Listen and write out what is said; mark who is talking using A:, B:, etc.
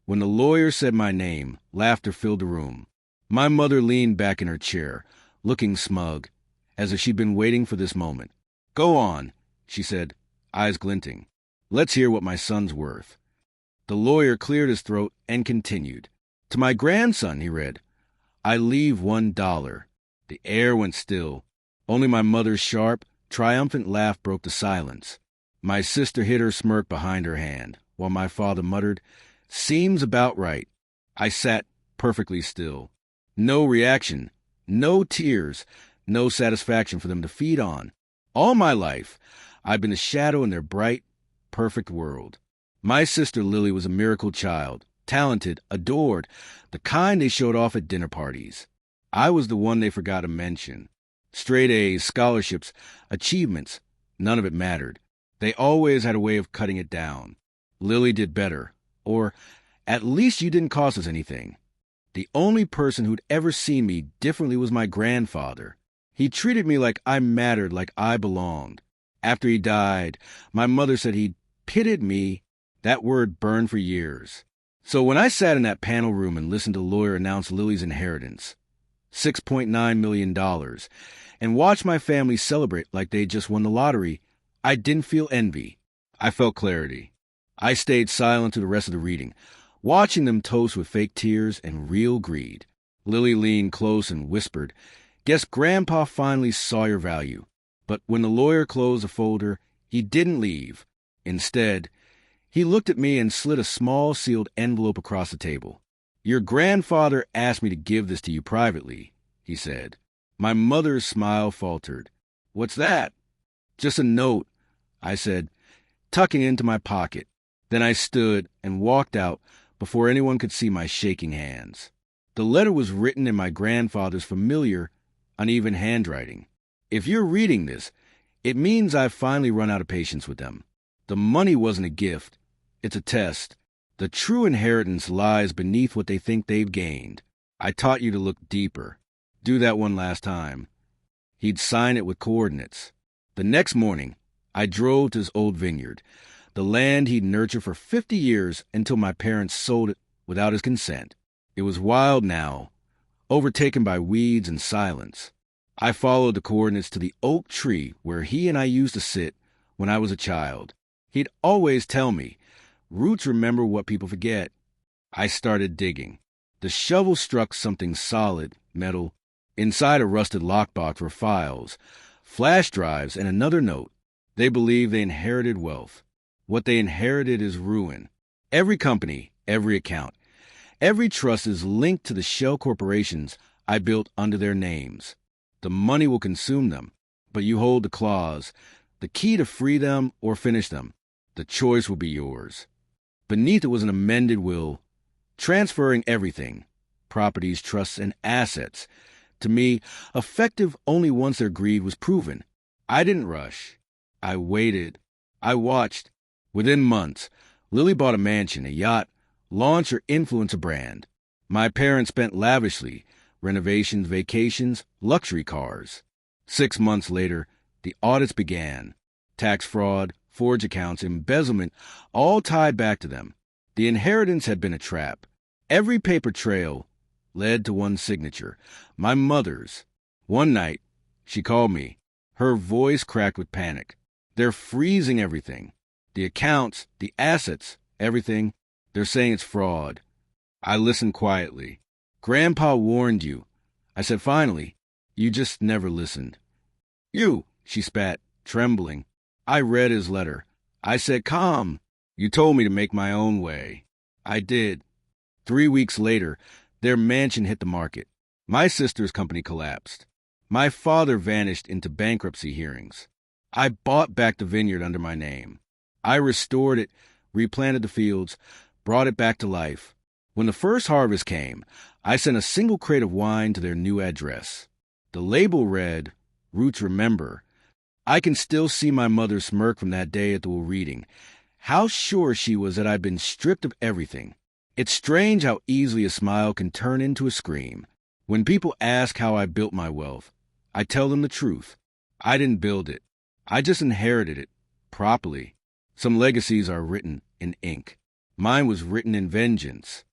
A: When the lawyer said my name, laughter filled the room. My mother leaned back in her chair, looking smug, as if she'd been waiting for this moment. "Go on," she said, eyes glinting. "Let's hear what my son's worth." The lawyer cleared his throat and continued. "To my grandson," he read, "I leave $1. The air went still. Only my mother's sharp, triumphant laugh broke the silence. My sister hid her smirk behind her hand, while my father muttered, "Seems about right." I sat perfectly still. No reaction, no tears, no satisfaction for them to feed on. All my life, I've been a shadow in their bright, perfect world. My sister Lily was a miracle child, talented, adored, the kind they showed off at dinner parties. I was the one they forgot to mention. Straight A's, scholarships, achievements, none of it mattered. They always had a way of cutting it down. Lily did better, or at least you didn't cost us anything. The only person who'd ever seen me differently was my grandfather. He treated me like I mattered, like I belonged. After he died, my mother said he'd pitied me. That word burned for years. So when I sat in that panel room and listened to the lawyer announce Lily's inheritance, $6.9 million, and watched my family celebrate like they just won the lottery, I didn't feel envy. I felt clarity. I stayed silent through the rest of the reading, watching them toast with fake tears and real greed. Lily leaned close and whispered, "Guess Grandpa finally saw your value." But when the lawyer closed the folder, he didn't leave. Instead, he looked at me and slid a small sealed envelope across the table. "Your grandfather asked me to give this to you privately," he said. My mother's smile faltered. "What's that?" "Just a note," I said, tucking it into my pocket. Then I stood and walked out before anyone could see my shaking hands. The letter was written in my grandfather's familiar, uneven handwriting. If you're reading this, it means I've finally run out of patience with them. The money wasn't a gift. It's a test. The true inheritance lies beneath what they think they've gained. I taught you to look deeper. Do that one last time. He'd sign it with coordinates. The next morning, I drove to his old vineyard, the land he'd nurtured for 50 years until my parents sold it without his consent. It was wild now, overtaken by weeds and silence. I followed the coordinates to the oak tree where he and I used to sit when I was a child. He'd always tell me, "Roots remember what people forget." I started digging. The shovel struck something solid, metal. Inside a rusted lockbox were files, flash drives, and another note. They believe they inherited wealth. What they inherited is ruin. Every company, every account, every trust is linked to the shell corporations I built under their names. The money will consume them, but you hold the claws, the key to free them or finish them. The choice will be yours. Beneath it was an amended will, transferring everything, properties, trusts, and assets, to me, effective only once their greed was proven. I didn't rush. I waited. I watched. Within months, Lily bought a mansion, a yacht, launched or influenced a brand. My parents spent lavishly, renovations, vacations, luxury cars. 6 months later, the audits began. Tax fraud, forged accounts, embezzlement, all tied back to them. The inheritance had been a trap. Every paper trail led to one signature, my mother's. One night, she called me. Her voice cracked with panic. "They're freezing everything. The accounts, the assets, everything. They're saying it's fraud." I listened quietly. "Grandpa warned you." I said finally. "You just never listened." "You," she spat, trembling. I read his letter. I said, "Calm. You told me to make my own way." I did. 3 weeks later, their mansion hit the market. My sister's company collapsed. My father vanished into bankruptcy hearings. I bought back the vineyard under my name. I restored it, replanted the fields, brought it back to life. When the first harvest came, I sent a single crate of wine to their new address. The label read, "Roots Remember." I can still see my mother smirk from that day at the reading. How sure she was that I'd been stripped of everything. It's strange how easily a smile can turn into a scream. When people ask how I built my wealth, I tell them the truth. I didn't build it. I just inherited it, properly. Some legacies are written in ink. Mine was written in vengeance.